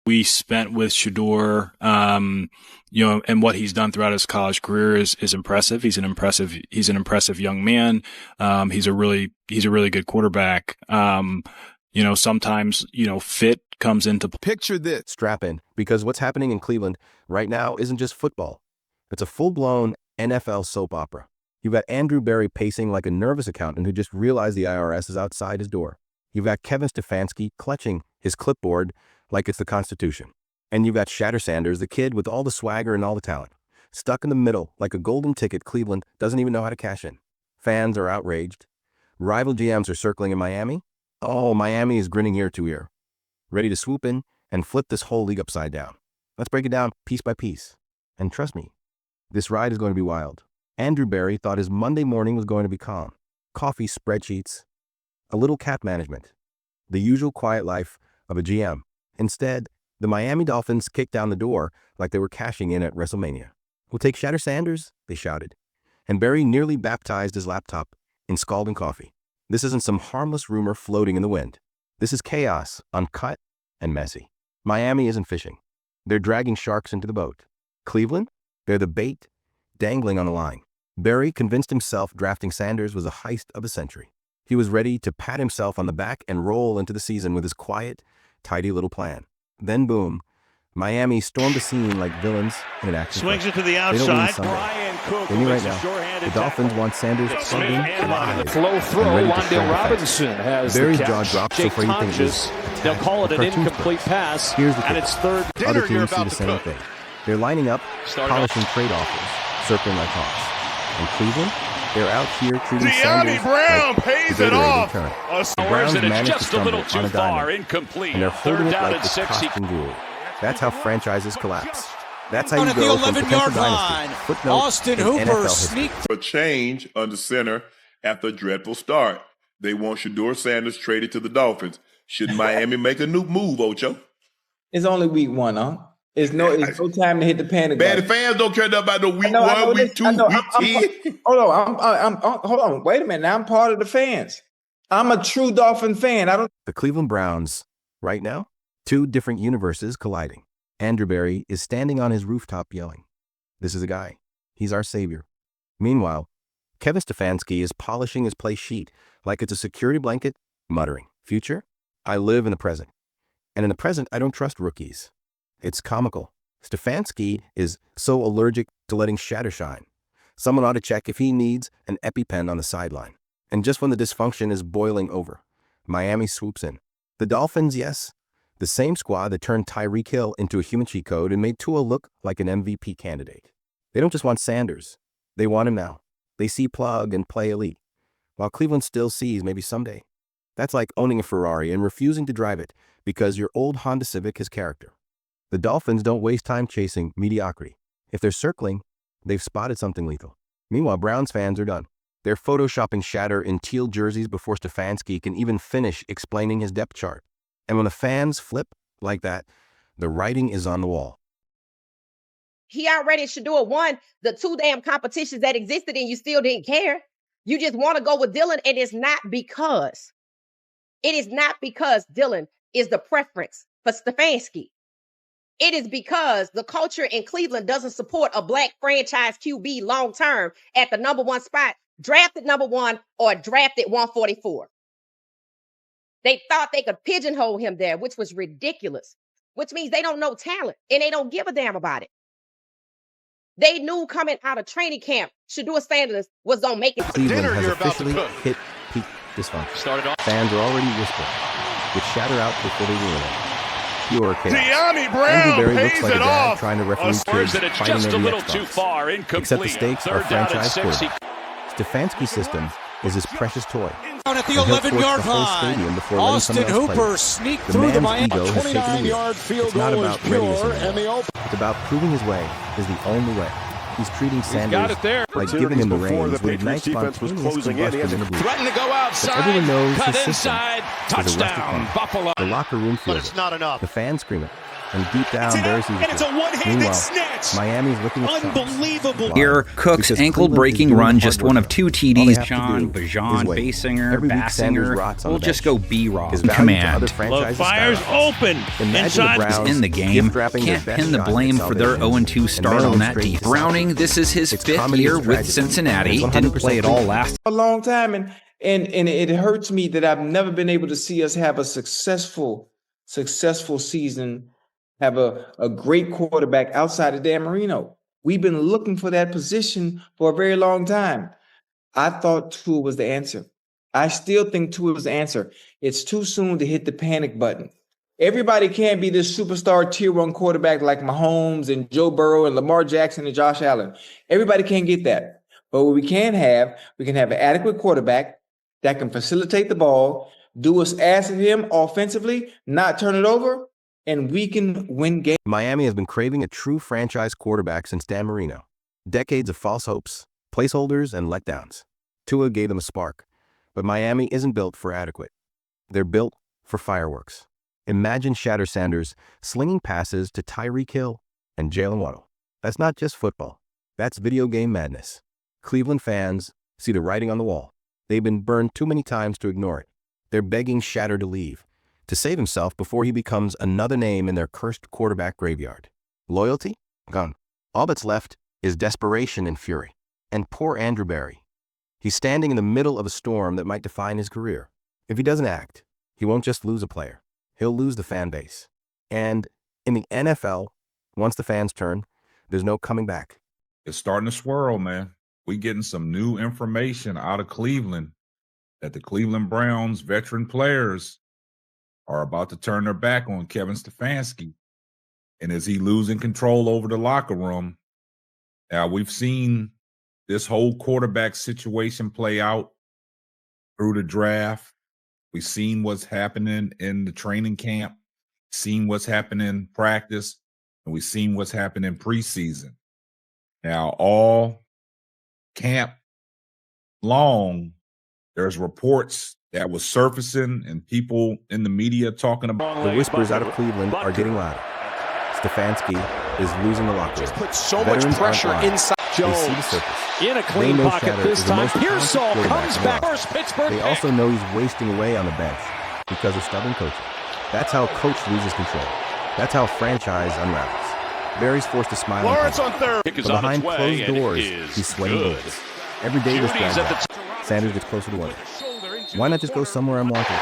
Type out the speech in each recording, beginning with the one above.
we spent with Shedeur, and what he's done throughout his college career is impressive. He's an impressive young man. He's a really good quarterback. Sometimes, fit comes into play. Picture this. Strap in, because what's happening in Cleveland right now isn't just football. It's a full-blown NFL soap opera. You've got Andrew Berry pacing like a nervous accountant who just realized the IRS is outside his door. You've got Kevin Stefanski clutching his clipboard like it's the Constitution. And you've got Shedeur Sanders, the kid with all the swagger and all the talent, stuck in the middle like a golden ticket Cleveland doesn't even know how to cash in. Fans are outraged. Rival GMs are circling in Miami. Oh, Miami is grinning ear to ear, ready to swoop in and flip this whole league upside down. Let's break it down piece by piece. And trust me, this ride is going to be wild. Andrew Berry thought his Monday morning was going to be calm. Coffee, spreadsheets, a little cap management, the usual quiet life of a GM. Instead, the Miami Dolphins kicked down the door like they were cashing in at WrestleMania. "We'll take Shedeur Sanders," they shouted. And Berry nearly baptized his laptop in scalding coffee. This isn't some harmless rumor floating in the wind. This is chaos, uncut and messy. Miami isn't fishing. They're dragging sharks into the boat. Cleveland? They're the bait dangling on the line. Berry convinced himself drafting Sanders was a heist of a century. He was ready to pat himself on the back and roll into the season with his quiet, tidy little plan. Then boom, Miami stormed the scene like villains in an action Swings film. it to the They don't win outside. Sunday. They knew right now, the Dolphins want Sanders plugged in live Flow throw. and ready to Wan'Dale throw the Robinson has Berry's the jaw catch. dropped so Jake far you think it was Tonjes, they'll call it an cartoon incomplete script. pass, Here's the and kicker. it's third. Other teams see the same thing. They're lining up, polishing trade offers, circling like hawks. And Cleveland, they're out here treating Sanders Brown like pays the it off. Return. The Browns And it's managed to just a little stumble too on a far, diamond, incomplete. and they're holding Third it down like and it's 60. costume jewelry. That's how franchises collapse. That's how Down you at the go from 11-yard potential line. dynasty. Footnote Austin in Hooper NFL history. sneak. A change under center after a dreadful start. They want Shedeur Sanders traded to the Dolphins. Should Miami make a new move, Ocho? It's only week one, huh? It's no time to hit the panic Man, the button. fans don't care about no week I know one, this. week two, I know. week 10. Hold on. Wait a minute. Now I'm part of the fans. I'm a true Dolphin fan. The Cleveland Browns, right now, two different universes colliding. Andrew Berry is standing on his rooftop yelling, "This is a guy. He's our savior." Meanwhile, Kevin Stefanski is polishing his play sheet like it's a security blanket, muttering, "Future? I live in the present. And in the present, I don't trust rookies." It's comical. Stefanski is so allergic to letting shadow shine. Someone ought to check if he needs an EpiPen on the sideline. And just when the dysfunction is boiling over, Miami swoops in. The Dolphins, yes, the same squad that turned Tyreek Hill into a human cheat code and made Tua look like an MVP candidate. They don't just want Sanders. They want him now. They see plug and play elite, while Cleveland still sees maybe someday. That's like owning a Ferrari and refusing to drive it because your old Honda Civic has character. The Dolphins don't waste time chasing mediocrity. If they're circling, they've spotted something lethal. Meanwhile, Browns fans are done. They're photoshopping Shedeur in teal jerseys before Stefanski can even finish explaining his depth chart. And when the fans flip like that, the writing is on the wall. He already Shedeur won the two damn competitions that existed and you still didn't care. You just want to go with Dylan, and it's not because. It is not because Dylan is the preference for Stefanski. It is because the culture in Cleveland doesn't support a black franchise QB long-term at the number one spot, drafted number one or drafted 144. They thought they could pigeonhole him there, which was ridiculous, which means they don't know talent and they don't give a damn about it. They knew coming out of training camp, Shedeur Sanders was going to make it. Cleveland has officially hit peak dysfunction. Started off. Fans are already whispering. Get Shedeur out before they ruin it. Pure chaos. Brown Andrew Berry looks pays like a it dad off. trying to referee kids That it's fighting just a over the little too Xbox. far, incomplete. Except the stakes are Third down and franchise 60. quarterback. Stefanski's system is his precious toy. Down at the And he'll torch 11-yard the whole stadium line. before letting Austin someone else play. Hooper sneak The through the man's Miami. ego has taken the wheel. 29-yard field It's not goal about is readiness pure, anymore. and the open. It's about proving his way is the only way. He's treating got Sanders it there. like giving him the Before reins the would ignite Patriots defense was spontaneous closing in. He combustion in the booth. Threatened to go outside. But everyone knows Cut his system inside. is a rusty Touchdown, pump. Buffalo. The locker room feels But it's it. not enough. The fans scream it. And deep down, Barry sees it too. Meanwhile, Miami's looking at Unbelievable. Here, Cook's ankle-breaking run, just one of 2 TDs. Sean, Bajan, Basinger, Bassinger. We'll just go B-Raw. Command. Fires open. Inside in the game. Can't pin the blame for their 0-2 start on that defense. Browning, this is his 5th year with Cincinnati. Didn't play it all last. A long time, and it hurts me that I've never been able to see us have a successful season, have a great quarterback outside of Dan Marino. We've been looking for that position for a very long time. I thought Tua was the answer. I still think Tua was the answer. It's too soon to hit the panic button. Everybody can't be this superstar tier 1 quarterback like Mahomes and Joe Burrow and Lamar Jackson and Josh Allen. Everybody can't get that. But what we can have an adequate quarterback that can facilitate the ball, do us ask of him offensively, not turn it over, and we can win games. Miami has been craving a true franchise quarterback since Dan Marino. Decades of false hopes, placeholders, and letdowns. Tua gave them a spark, but Miami isn't built for adequate. They're built for fireworks. Imagine Shedeur Sanders slinging passes to Tyreek Hill and Jaylen Waddle. That's not just football. That's video game madness. Cleveland fans see the writing on the wall. They've been burned too many times to ignore it. They're begging Shedeur to leave, to save himself before he becomes another name in their cursed quarterback graveyard. Loyalty? Gone. All that's left is desperation and fury. And poor Andrew Berry. He's standing in the middle of a storm that might define his career. If he doesn't act, he won't just lose a player. He'll lose the fan base. And in the NFL, once the fans turn, there's no coming back. It's starting to swirl, man. We getting some new information out of Cleveland that the Cleveland Browns veteran players are about to turn their back on Kevin Stefanski. And is he losing control over the locker room? Now, we've seen this whole quarterback situation play out through the draft. We've seen what's happening in the training camp, seen what's happening in practice, and we've seen what's happening in preseason. Now, all camp long, there's reports that was surfacing and people in the media talking about. The whispers out of Cleveland are getting louder. Stefanski is losing the locker room. Just put so much pressure inside Jones. In a clean pocket this time. Pearsall comes back. First Pittsburgh. They also know he's wasting away on the bench because of stubborn coaching. That's how coach loses control. That's how franchise unravels. Barry's forced to smile. Lawrence on third. But behind closed doors, he's sweating bullets. Every day this drives out. Sanders gets closer to winning. Why not just go somewhere unwanted?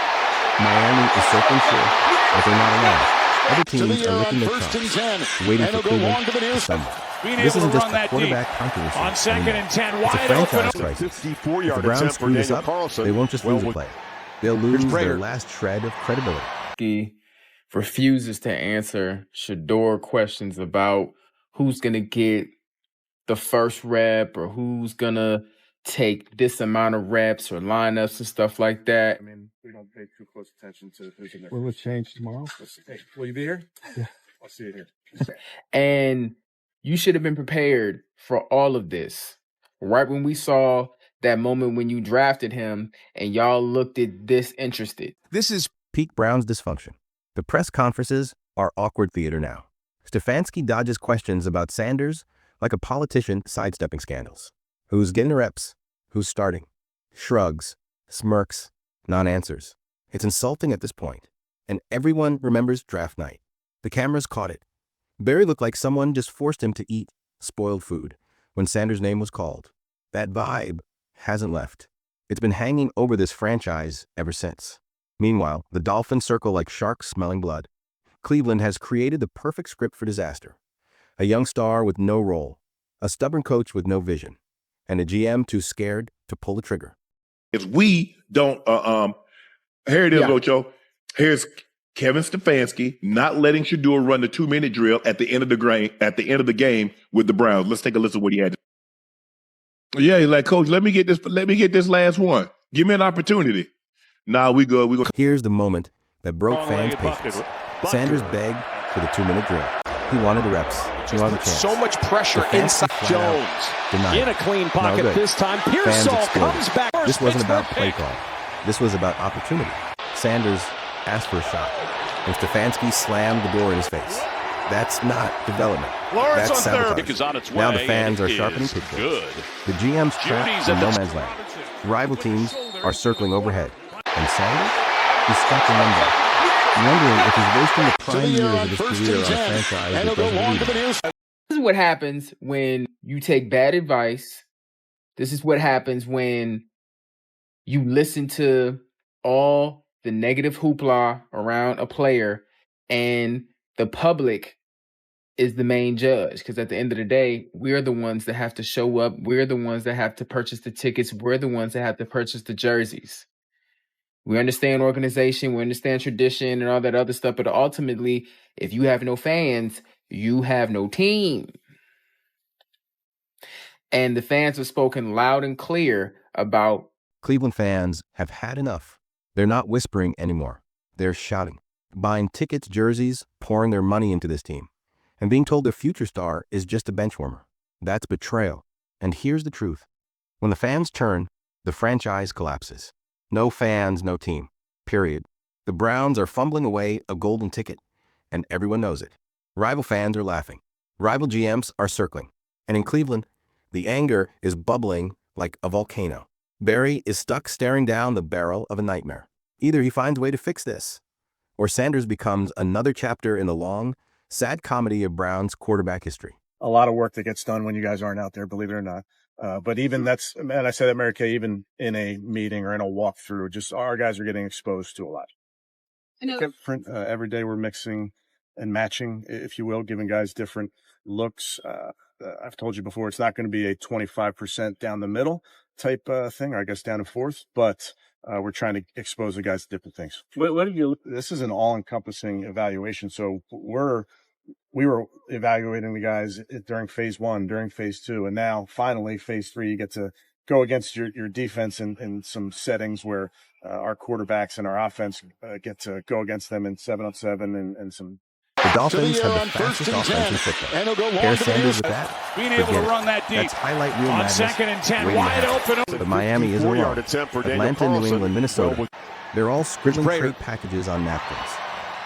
Miami is so unsure that they're not allowed. Other teams are licking their chops, waiting for Cleveland to stumble. This isn't just a quarterback controversy. On 2nd and 10, it's a franchise crisis. If the Browns screw this up, they won't just lose a player. They'll lose their last shred of credibility. He refuses to answer Shedeur questions about who's going to get the first rep or who's going to take this amount of reps or lineups and stuff like that. I mean, we don't pay too close attention to who's in there. Will it change tomorrow? Hey, will you be here? Yeah. I'll see you here. And you should have been prepared for all of this. Right when we saw that moment when you drafted him and y'all looked at disinterested. This is peak Browns dysfunction. The press conferences are awkward theater now. Stefanski dodges questions about Sanders like a politician sidestepping scandals. Who's getting the reps? Who's starting? Shrugs, smirks, non-answers. It's insulting at this point. And everyone remembers draft night. The cameras caught it. Barry looked like someone just forced him to eat spoiled food when Sanders' name was called. That vibe hasn't left. It's been hanging over this franchise ever since. Meanwhile, the Dolphins circle like sharks smelling blood. Cleveland has created the perfect script for disaster. A young star with no role, a stubborn coach with no vision, and a GM too scared to pull the trigger. If we don't, here it is, Ocho. Here's Kevin Stefanski not letting Shedeur run the 2-minute drill at the end of the game with the Browns. Let's take a listen to what he had. Yeah, he's like, Coach, let me get this last one. Give me an opportunity. Nah, we good. We go. Here's the moment that broke fans' patience. Sanders begged for the 2-minute drill. He wanted the reps. He wanted the chance. So much pressure inside Jones. In a clean pocket this time. Pearsall comes back. This wasn't about play call. This was about opportunity. Sanders asked for a shot, and Stefanski slammed the door in his face. That's not development. Lawrence That's on third. sabotage. Kick is on its way. Now the fans are It sharpening is pitchforks. good. The GM's trapped Judy's in at no the- man's land. Rival teams are circling overhead. And Sanders is scratching them back, wondering if he's wasting the prime years of his career on a franchise that doesn't believe him. This is what happens when you take bad advice. This is what happens when you listen to all the negative hoopla around a player and the public is the main judge. Because at the end of the day, we're the ones that have to show up. We're the ones that have to purchase the tickets. We're the ones that have to purchase the jerseys. We understand organization, we understand tradition and all that other stuff. But ultimately, if you have no fans, you have no team. And the fans have spoken loud and clear about Cleveland fans have had enough. They're not whispering anymore. They're shouting, buying tickets, jerseys, pouring their money into this team, and being told their future star is just a bench warmer. That's betrayal. And here's the truth. When the fans turn, the franchise collapses. No fans, no team. Period. The Browns are fumbling away a golden ticket, and everyone knows it. Rival fans are laughing. Rival GMs are circling. And in Cleveland, the anger is bubbling like a volcano. Barry is stuck staring down the barrel of a nightmare. Either he finds a way to fix this, or Sanders becomes another chapter in the long, sad comedy of Browns quarterback history. A lot of work that gets done when you guys aren't out there, believe it or not. But even that's, man, I say that, Mary Kay, even in a meeting or in a walkthrough, just our guys are getting exposed to a lot. Different, every day we're mixing and matching, if you will, giving guys different looks. I've told you before, it's not going to be a 25% down the middle type thing, or I guess down to fourth, but we're trying to expose the guys to different things. What have you? This is an all-encompassing evaluation. So we were evaluating the guys during phase 1, during phase 2, and now finally phase 3, you get to go against your defense in some settings where our quarterbacks and our offense get to go against them in 7-on-7 and some. The Dolphins have the fastest offense in football. Pair Sanders with that. Being able to run that deep. That's highlight reel On madness. 2nd and 10, waiting wide to happen. open. But Miami isn't alone. Atlanta, New England, Minnesota. They're all scribbling Prater. trade packages on napkins,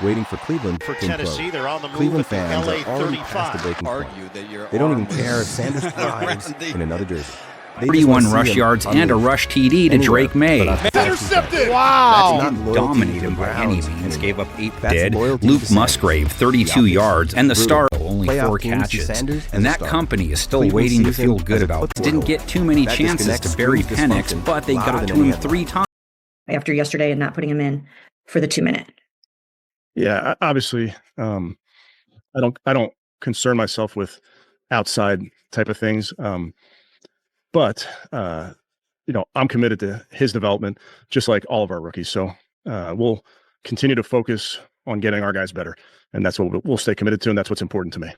waiting for Cleveland For to Tennessee, implode. they're on the move Cleveland at the fans LA are already 35. past the breaking point. Argue that your They don't even arm care if was Sanders thrives in another jersey. They just 31 want to see rush him yards and a unleashed. rush TD to Anywhere Drake May. but on flashy Intercepted! plays. Wow! That's not loyalty Dominate to the him by any Browns means. anymore. Gave up 8 That's dead. loyalty Luke to Sanders. Musgrave, 32 The yards, and the Brutal. star only Playoff 4 teams see catches. Sanders as And a that star. company is still Cleveland waiting to sees feel him good as a about. football Didn't player. get too many That chances disconnect to bury screams Penix, dysfunction but they louder got than to any him headline. 3 times. After yesterday and not putting him in for the 2-minute. Yeah, obviously, I don't concern myself with outside type of things. But I'm committed to his development, just like all of our rookies. So we'll continue to focus on getting our guys better, and that's what we'll stay committed to, and that's what's important to me.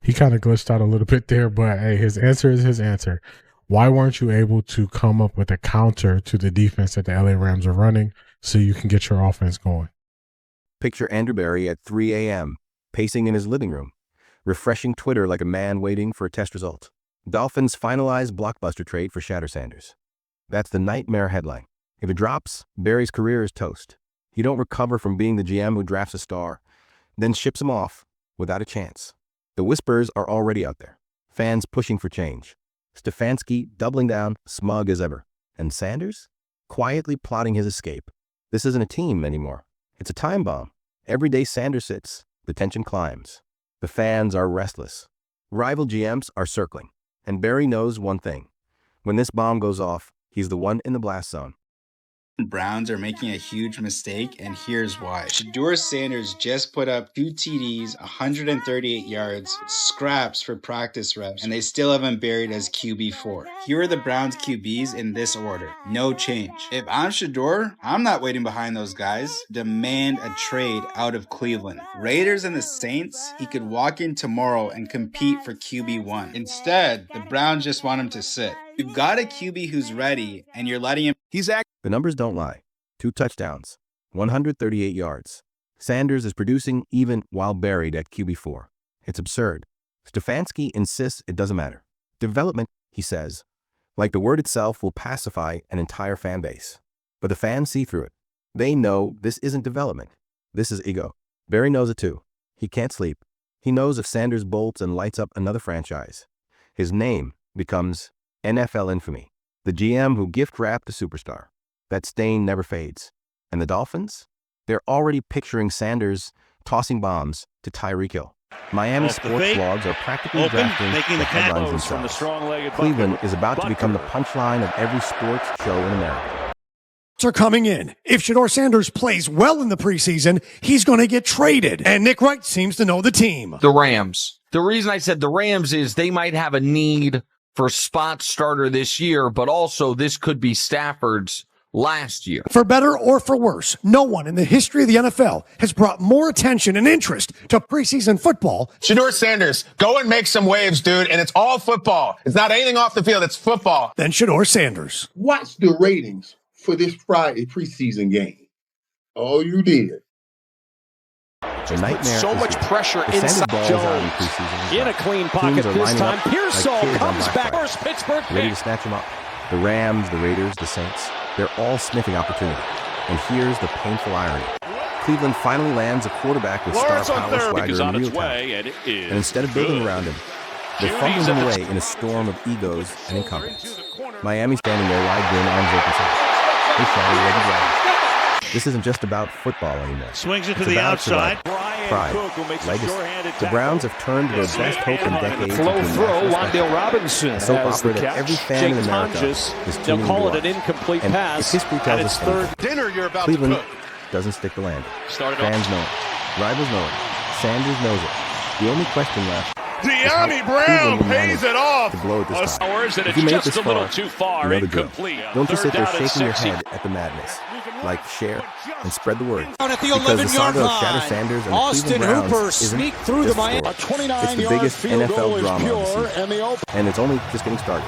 He kind of glitched out a little bit there, but hey, his answer is his answer. Why weren't you able to come up with a counter to the defense that the LA Rams are running so you can get your offense going? Picture Andrew Berry at 3 a.m., pacing in his living room, refreshing Twitter like a man waiting for a test result. Dolphins finalize blockbuster trade for Shedeur Sanders. That's the nightmare headline. If it drops, Berry's career is toast. You don't recover from being the GM who drafts a star, then ships him off without a chance. The whispers are already out there. Fans pushing for change. Stefanski doubling down, smug as ever. And Sanders? Quietly plotting his escape. This isn't a team anymore. It's a time bomb. Every day Sanders sits, the tension climbs. The fans are restless. Rival GMs are circling. And Barry knows one thing. When this bomb goes off, he's the one in the blast zone. Browns are making a huge mistake, and here's why. Shedeur Sanders just put up 2 TDs, 138 yards, scraps for practice reps, and they still haven't buried as QB4. Here are the Browns QBs in this order. No change. If I'm Shedeur, I'm not waiting behind those guys. Demand a trade out of Cleveland. Raiders and the Saints, he could walk in tomorrow and compete for QB1. Instead, the Browns just want him to sit. You've got a QB who's ready, and you're letting him. The numbers don't lie. 2 touchdowns, 138 yards. Sanders is producing even while buried at QB4. It's absurd. Stefanski insists it doesn't matter. Development, he says, like the word itself will pacify an entire fan base. But the fans see through it. They know this isn't development. This is ego. Barry knows it too. He can't sleep. He knows if Sanders bolts and lights up another franchise, his name becomes NFL infamy. The GM who gift-wrapped a superstar. That stain never fades. And the Dolphins? They're already picturing Sanders tossing bombs to Tyreek Hill. Miami sports blogs are practically drafting the headlines themselves. Cleveland is about to become the punchline of every sports show in America. Are coming in. If Shedeur Sanders plays well in the preseason, he's going to get traded. And Nick Wright seems to know the team. The Rams. The reason I said the Rams is they might have a need for spot starter this year, but also this could be Stafford's last year. For better or for worse, no one in the history of the NFL has brought more attention and interest to preseason football. Shedeur Sanders, go and make some waves, dude, and it's all football. It's not anything off the field, it's football. Than Shedeur Sanders. Watch the ratings for this Friday preseason game. Oh, you did. So much pressure inside Jones. In a clean pocket this time. Pearsall comes back. First Pittsburgh ready to snatch him up. The Rams, the Raiders, the Saints, they're all sniffing opportunity. And here's the painful irony. Cleveland finally lands a quarterback with star power, swagger, and real talent. And instead of building around him, they're fumbling him away in a storm of egos and incompetence. Miami standing there, wide grin, arms open. This isn't just about football anymore. Swings it to the outside. Pride, legacy. The Browns have turned their best hope in decades. Flow throw. Waddle Robinson a soap opera that every fan in America is tuning they'll call it an incomplete pass. If history tells us third dinner you're about Cleveland to cook. Doesn't stick the landing. Fans know it. Rivals know it. Sanders knows it. The only question left. Miami Brown pays it off. To blow it this time. If you made it just this a little far, too far, you know the drill. Don't just sit there shaking your 60. head at the madness. Like, share, and spread the word. At the because the 11-yard saga of line, Shedeur Sanders and Austin the Cleveland Hooper Browns sneak isn't through just the Miami. It's the biggest NFL drama of the season. And it's only just getting started.